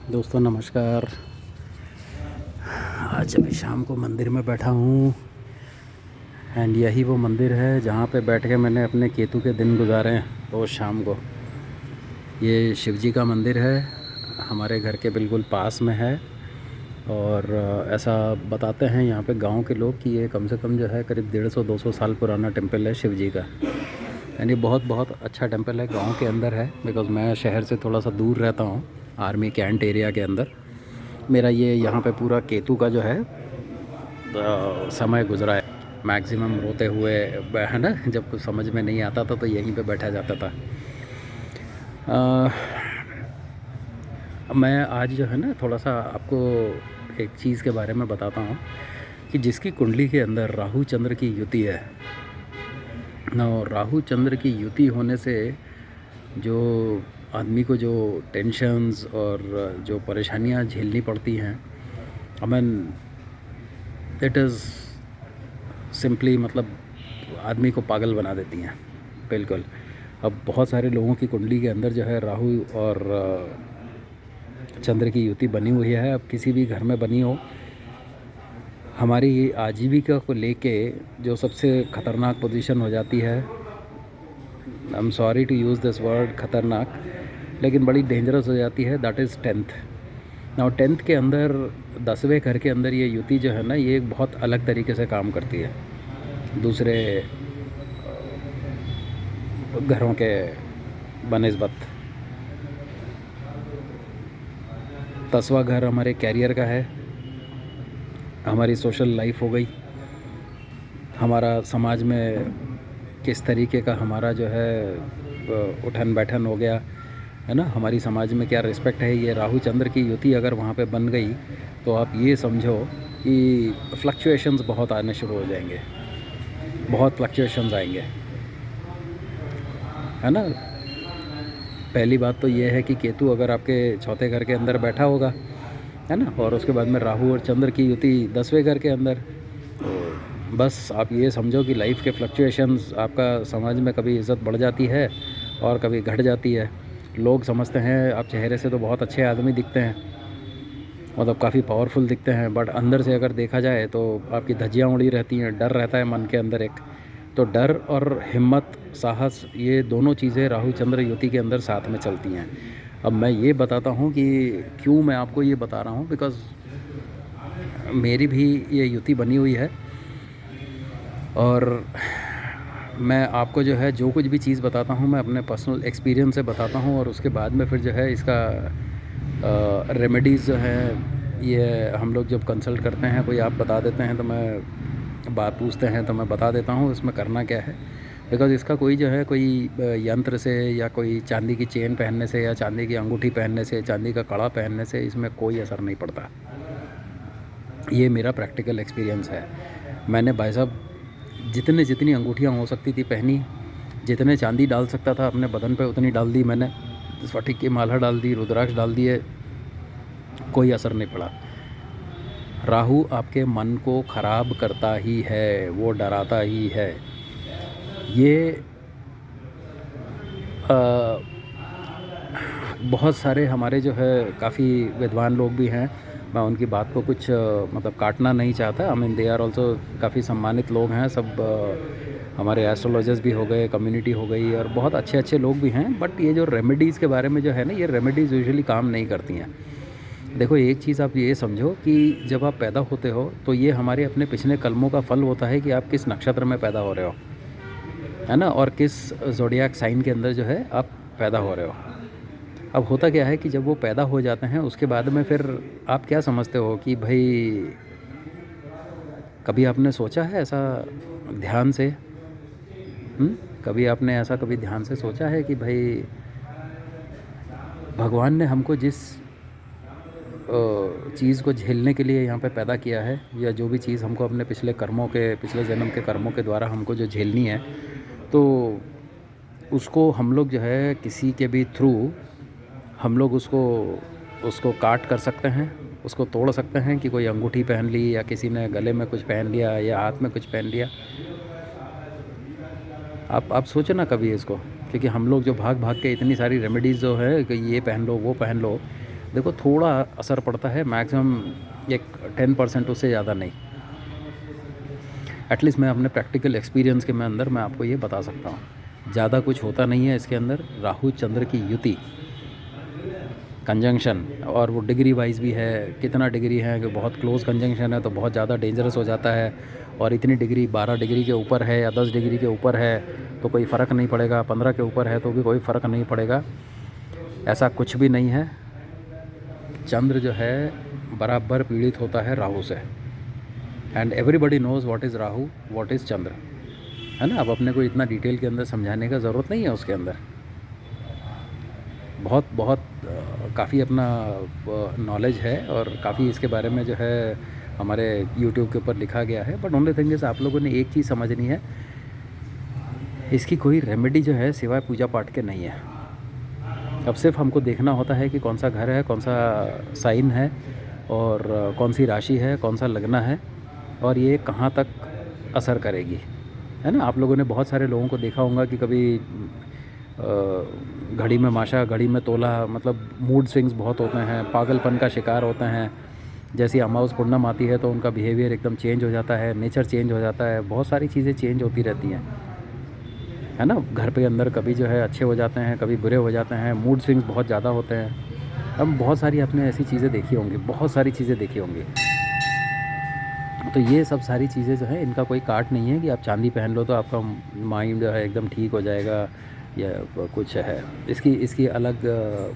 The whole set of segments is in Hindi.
दोस्तों नमस्कार। आज अभी शाम को मंदिर में बैठा हूँ एंड यही वो मंदिर है जहाँ पे बैठ के मैंने अपने केतु के दिन गुजारे हैं रोज़ शाम को। ये शिव जी का मंदिर है, हमारे घर के बिल्कुल पास में है। और ऐसा बताते हैं यहाँ पे गांव के लोग कि ये कम से कम जो है करीब 150-200 साल पुराना टेम्पल है शिव जी का। यानी बहुत बहुत अच्छा टेम्पल है, गांव के अंदर है। बिकॉज़ मैं शहर से थोड़ा सा दूर रहता हूँ, आर्मी कैंट एरिया के अंदर। मेरा ये यहाँ पे पूरा केतु का जो है समय गुजरा है। मैक्सिमम रोते हुए है ना, जब कुछ समझ में नहीं आता था तो यहीं पे बैठा जाता था। मैं आज जो है ना थोड़ा सा आपको एक चीज़ के बारे में बताता हूँ कि जिसकी कुंडली के अंदर राहु चंद्र की युति है ना, राहु चंद्र की युति होने से जो आदमी को जो टेंशन्स और जो परेशानियाँ झेलनी पड़ती हैं, I mean it is simply मतलब आदमी को पागल बना देती हैं बिल्कुल। अब बहुत सारे लोगों की कुंडली के अंदर जो है राहु और चंद्र की युति बनी हुई है। अब किसी भी घर में बनी हो, हमारी आजीविका को लेके जो सबसे ख़तरनाक पोजीशन हो जाती है, I am sorry to use this word ख़तरनाक, लेकिन बड़ी डेंजरस हो जाती है, that is 10th। Now 10th के अंदर 10वें घर के अंदर ये युति जो है ना, ये बहुत अलग तरीके से काम करती है दूसरे घरों के बनिस्बत। 10वां घर हमारे कैरियर का है, हमारी सोशल लाइफ हो गई, हमारा समाज में किस तरीके का हमारा जो है उठन बैठन हो गया है ना, हमारी समाज में क्या रिस्पेक्ट है। ये राहु चंद्र की युति अगर वहाँ पे बन गई तो आप ये समझो कि फ्लक्चुएशंस बहुत आने शुरू हो जाएंगे, बहुत फ्लक्चुएशंस आएंगे, है ना। पहली बात तो ये है कि केतु अगर आपके चौथे घर के अंदर बैठा होगा, है ना, और उसके बाद में राहु और चंद्र की युति 10वें घर के अंदर, तो बस आप ये समझो कि लाइफ के फ्लक्चुएशंस, आपका समाज में कभी इज़्ज़त बढ़ जाती है और कभी घट जाती है। लोग समझते हैं आप चेहरे से तो बहुत अच्छे आदमी दिखते हैं, मतलब काफ़ी पावरफुल दिखते हैं, बट अंदर से अगर देखा जाए तो आपकी धज्जियाँ उड़ी रहती हैं, डर रहता है मन के अंदर एक। तो डर और हिम्मत, साहस, ये दोनों चीज़ें राहु चंद्र युति के अंदर साथ में चलती हैं। अब मैं ये बताता हूँ कि क्यों मैं आपको ये बता रहा हूँ, बिकॉज़ मेरी भी ये युति बनी हुई है। और मैं आपको जो है जो कुछ भी चीज़ बताता हूँ मैं अपने पर्सनल एक्सपीरियंस से बताता हूँ, और उसके बाद में फिर जो है इसका रेमेडीज़ जो है ये हम लोग जब कंसल्ट करते हैं, कोई आप बता देते हैं तो मैं बात पूछते हैं तो मैं बता देता हूँ इसमें करना क्या है। बिकॉज़ इसका कोई जो है कोई यंत्र से या कोई चांदी की चेन पहनने से या चांदी की अंगूठी पहनने से, चांदी का कड़ा पहनने से इसमें कोई असर नहीं पड़ता। ये मेरा प्रैक्टिकल एक्सपीरियंस है। मैंने भाई साहब जितनी अंगूठियाँ हो सकती थी पहनी, जितने चांदी डाल सकता था अपने बदन पे उतनी डाल दी मैंने, स्फटिक की माला डाल दी, रुद्राक्ष डाल दिए, कोई असर नहीं पड़ा। राहु आपके मन को ख़राब करता ही है, वो डराता ही है। ये बहुत सारे हमारे जो है काफ़ी विद्वान लोग भी हैं, मैं उनकी बात को कुछ मतलब काटना नहीं चाहता। I mean they are also काफ़ी सम्मानित लोग हैं सब। हमारे एस्ट्रोलॉजर्स भी हो गए, कम्युनिटी हो गई, और बहुत अच्छे अच्छे लोग भी हैं। बट ये जो रेमेडीज़ के बारे में जो है ना, ये रेमेडीज़ यूजुअली काम नहीं करती हैं। देखो एक चीज़ आप ये समझो कि जब आप पैदा होते हो तो ये हमारे अपने पिछले कर्मों का फल होता है कि आप किस नक्षत्र में पैदा हो रहे हो, है ना, और किस ज़ोडिएक साइन के अंदर जो है आप पैदा हो रहे हो। अब होता क्या है कि जब वो पैदा हो जाते हैं उसके बाद में फिर आप क्या समझते हो कि भाई, कभी आपने सोचा है ऐसा ध्यान से? कभी आपने ऐसा कभी ध्यान से सोचा है कि भाई भगवान ने हमको जिस चीज़ को झेलने के लिए यहाँ पे पैदा किया है, या जो भी चीज़ हमको अपने पिछले कर्मों के, पिछले जन्म के कर्मों के द्वारा हमको जो झेलनी है, तो उसको हम लोग जो है किसी के भी थ्रू हम लोग उसको काट कर सकते हैं, उसको तोड़ सकते हैं। कि कोई अंगूठी पहन ली, या किसी ने गले में कुछ पहन लिया, या हाथ में कुछ पहन लिया। आप सोचो ना कभी इसको, क्योंकि हम लोग जो भाग भाग के इतनी सारी रेमेडीज़ जो है कि ये पहन लो वो पहन लो, देखो थोड़ा असर पड़ता है, मैक्सिमम एक 10%, उससे ज़्यादा नहीं। एटलीस्ट मैं अपने प्रैक्टिकल एक्सपीरियंस के अंदर मैं आपको ये बता सकता हूँ। ज़्यादा कुछ होता नहीं है इसके अंदर। राहु चंद्र की युति, कंजंक्शन, और वो डिग्री वाइज भी है, कितना डिग्री है कि बहुत क्लोज कंजंक्शन है तो बहुत ज़्यादा डेंजरस हो जाता है, और इतनी डिग्री 12 डिग्री के ऊपर है या 10 डिग्री के ऊपर है तो कोई फ़र्क नहीं पड़ेगा, 15 के ऊपर है तो भी कोई फ़र्क नहीं पड़ेगा। ऐसा कुछ भी नहीं है। चंद्र जो है बराबर पीड़ित होता है राहु से, and everybody knows what is Rahu, what is Chandra, है ना। अब अपने को इतना डिटेल के अंदर समझाने का ज़रूरत नहीं है उसके अंदर। बहुत बहुत काफ़ी अपना नॉलेज है और काफ़ी इसके बारे में जो है हमारे यूट्यूब के ऊपर लिखा गया है। बट ओनली थिंग इज़ आप लोगों ने एक चीज़ समझनी है, इसकी कोई रेमेडी जो है सिवाय पूजा पाठ के नहीं है। अब सिर्फ हमको देखना होता है कि कौन सा घर है, कौन सा साइन है, और कौन सी राशि है, कौन सा लगना है, और ये कहाँ तक असर करेगी, है ना। आप लोगों ने बहुत सारे लोगों को देखा होगा कि कभी घड़ी में माशा, घड़ी में तोला, मतलब मूड स्विंग्स बहुत होते हैं, पागलपन का शिकार होते हैं। जैसी अमावस पूर्णिमा आती है तो उनका बिहेवियर एकदम चेंज हो जाता है, नेचर चेंज हो जाता है, बहुत सारी चीज़ें चेंज होती रहती हैं, है ना। घर पे अंदर कभी जो है अच्छे हो जाते हैं, कभी बुरे हो जाते हैं, मूड स्विंग्स बहुत ज़्यादा होते हैं। अब बहुत सारी आपने ऐसी चीज़ें देखी होंगी, बहुत सारी चीज़ें देखी होंगी। तो ये सब सारी चीज़ें जो है इनका कोई काट नहीं है कि आप चांदी पहन लो तो आपका माइंड जो है एकदम ठीक हो जाएगा या कुछ है। इसकी अलग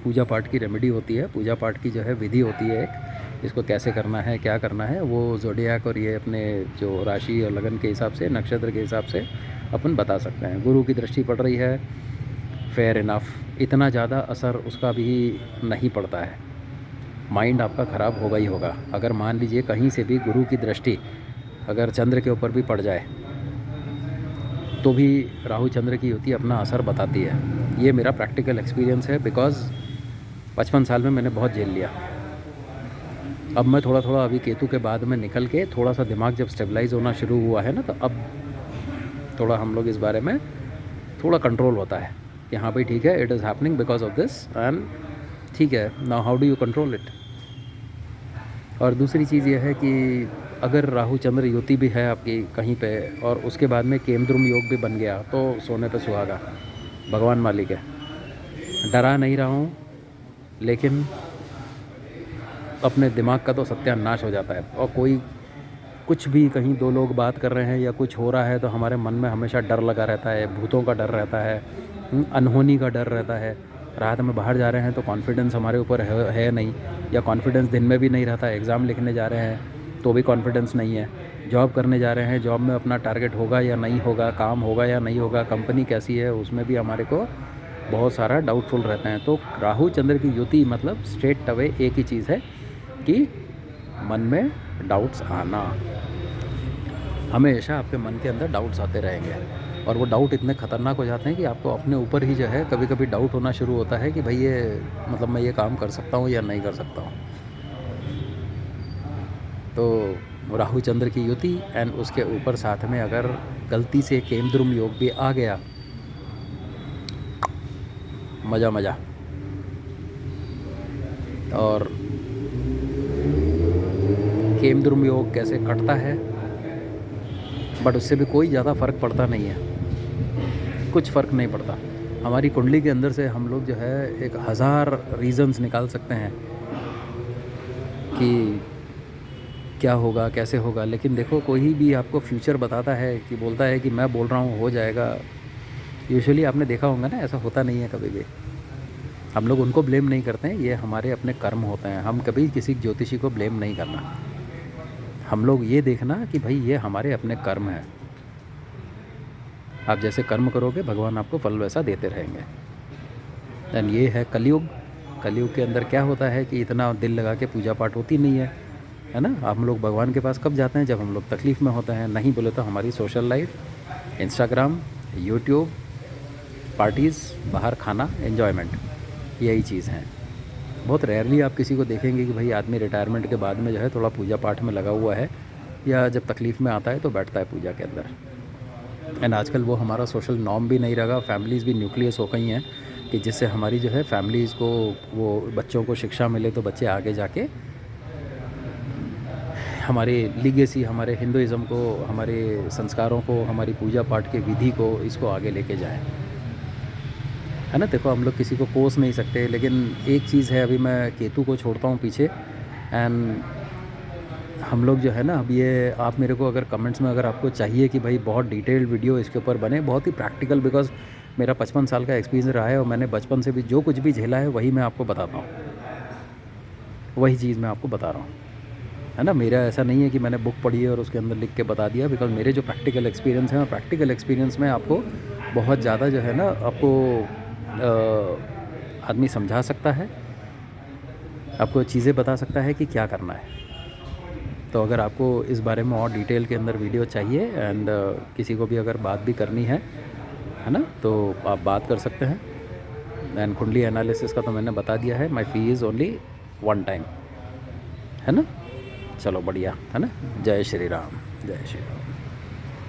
पूजा पाठ की रेमेडी होती है, पूजा पाठ की जो है विधि होती है एक, इसको कैसे करना है, क्या करना है, वो ज़ोडियाक और ये अपने जो राशि और लगन के हिसाब से, नक्षत्र के हिसाब से अपन बता सकते हैं। गुरु की दृष्टि पड़ रही है, फेयर इनफ, इतना ज़्यादा असर उसका भी नहीं पड़ता है। माइंड आपका ख़राब होगा ही होगा। अगर मान लीजिए कहीं से भी गुरु की दृष्टि अगर चंद्र के ऊपर भी पड़ जाए तो भी राहु चंद्र की युति अपना असर बताती है। ये मेरा प्रैक्टिकल एक्सपीरियंस है, बिकॉज़ 55 साल में मैंने बहुत झेल लिया। अब मैं थोड़ा थोड़ा अभी केतु के बाद में निकल के थोड़ा सा दिमाग जब स्टेबलाइज़ होना शुरू हुआ है ना, तो अब थोड़ा हम लोग इस बारे में थोड़ा कंट्रोल होता है कि हाँ भाई ठीक है, it is happening because of this, and ठीक है, now how do you control it. और दूसरी चीज़ ये है कि अगर राहु चंद्र युति भी है आपकी कहीं पे और उसके बाद में केमद्रुम योग भी बन गया तो सोने पे सुहागा, भगवान मालिक है। डरा नहीं रहा हूँ, लेकिन अपने दिमाग का तो सत्यानाश हो जाता है। और कोई कुछ भी कहीं दो लोग बात कर रहे हैं या कुछ हो रहा है तो हमारे मन में हमेशा डर लगा रहता है, भूतों का डर रहता है, अनहोनी का डर रहता है। रात में बाहर जा रहे हैं तो कॉन्फिडेंस हमारे ऊपर है नहीं, या कॉन्फिडेंस दिन में भी नहीं रहता। एग्ज़ाम लिखने जा रहे हैं तो भी कॉन्फिडेंस नहीं है। जॉब करने जा रहे हैं, जॉब में अपना टारगेट होगा या नहीं होगा, काम होगा या नहीं होगा, कंपनी कैसी है, उसमें भी हमारे को बहुत सारा डाउटफुल रहता है। तो राहु चंद्र की युति मतलब स्ट्रेट अवे एक ही चीज़ है कि मन में डाउट्स आना। हमेशा आपके मन के अंदर डाउट्स आते रहेंगे, और वो डाउट इतने ख़तरनाक हो जाते हैं कि आपको अपने ऊपर ही जो है कभी कभी डाउट होना शुरू होता है कि भाई ये मतलब मैं ये काम कर सकता हूँ या नहीं कर सकता हूँ। तो राहु चंद्र की युति एंड उसके ऊपर साथ में अगर गलती से केमद्रुम योग भी आ गया, मज़ा मज़ा। और केमद्रुम योग कैसे कटता है, बट उससे भी कोई ज़्यादा फ़र्क पड़ता नहीं है, कुछ फ़र्क नहीं पड़ता। हमारी कुंडली के अंदर से हम लोग जो है 1000 रीज़न्स निकाल सकते हैं कि क्या होगा, कैसे होगा। लेकिन देखो, कोई भी आपको फ्यूचर बताता है कि बोलता है कि मैं बोल रहा हूँ हो जाएगा, यूजुअली आपने देखा होगा ना, ऐसा होता नहीं है कभी भी। हम लोग उनको ब्लेम नहीं करते हैं, ये हमारे अपने कर्म होते हैं। हम कभी किसी ज्योतिषी को ब्लेम नहीं करना। हम लोग ये देखना कि भाई ये हमारे अपने कर्म हैं। आप जैसे कर्म करोगे भगवान आपको फल वैसा देते रहेंगे। दैन ये है कलयुग। कलयुग के अंदर क्या होता है कि इतना दिल लगा के पूजा पाठ होती नहीं है ना। हम लोग भगवान के पास कब जाते हैं, जब हम लोग तकलीफ़ में होते हैं। नहीं बोले तो हमारी social life, Instagram, YouTube, parties, बाहर खाना, एन्जॉयमेंट, यही चीज़ हैं। बहुत रेयरली आप किसी को देखेंगे कि भाई आदमी रिटायरमेंट के बाद में जो है थोड़ा पूजा पाठ में लगा हुआ है, या जब तकलीफ़ में आता है तो बैठता है पूजा के अंदर। एंड आजकल वो हमारा सोशल नॉर्म भी नहीं रहा, फैमिलीज़ भी न्यूक्लियस हो गई हैं, कि जिससे हमारी जो है फैमिलीज़ को, वो बच्चों को शिक्षा मिले, तो बच्चे आगे जाके हमारे लीगेसी, हमारे हिंदुइज़्म को, हमारे संस्कारों को, हमारी पूजा पाठ के विधि को, इसको आगे लेके जाएँ। है ना? देखो हम लोग किसी को कोस नहीं सकते, लेकिन एक चीज़ है, अभी मैं केतु को छोड़ता हूँ पीछे। एंड हम लोग जो है ना, अब ये आप मेरे को अगर कमेंट्स में अगर आपको चाहिए कि भाई बहुत डिटेल्ड वीडियो इसके ऊपर बने, बहुत ही प्रैक्टिकल, बिकॉज़ मेरा 55 साल का एक्सपीरियंस रहा है और मैंने बचपन से भी जो कुछ भी झेला है वही मैं आपको बताता हूँ। वही चीज़ मैं आपको बता रहा हूँ। है ना? मेरा ऐसा नहीं है कि मैंने बुक पढ़ी है और उसके अंदर लिख के बता दिया, बिकॉज़ मेरे जो प्रैक्टिकल एक्सपीरियंस हैं, और प्रैक्टिकल एक्सपीरियंस में आपको बहुत ज़्यादा जो है ना, आपको आदमी समझा सकता है, आपको चीज़ें बता सकता है कि क्या करना है। तो अगर आपको इस बारे में और डिटेल के अंदर वीडियो चाहिए, एंड किसी को भी अगर बात भी करनी है ना? तो आप बात कर सकते हैं। एंड कुंडली एनालिसिस का तो मैंने बता दिया है, my fee is only 1 time. है ना? चलो बढ़िया, है ना? जय श्री राम, जय श्री राम।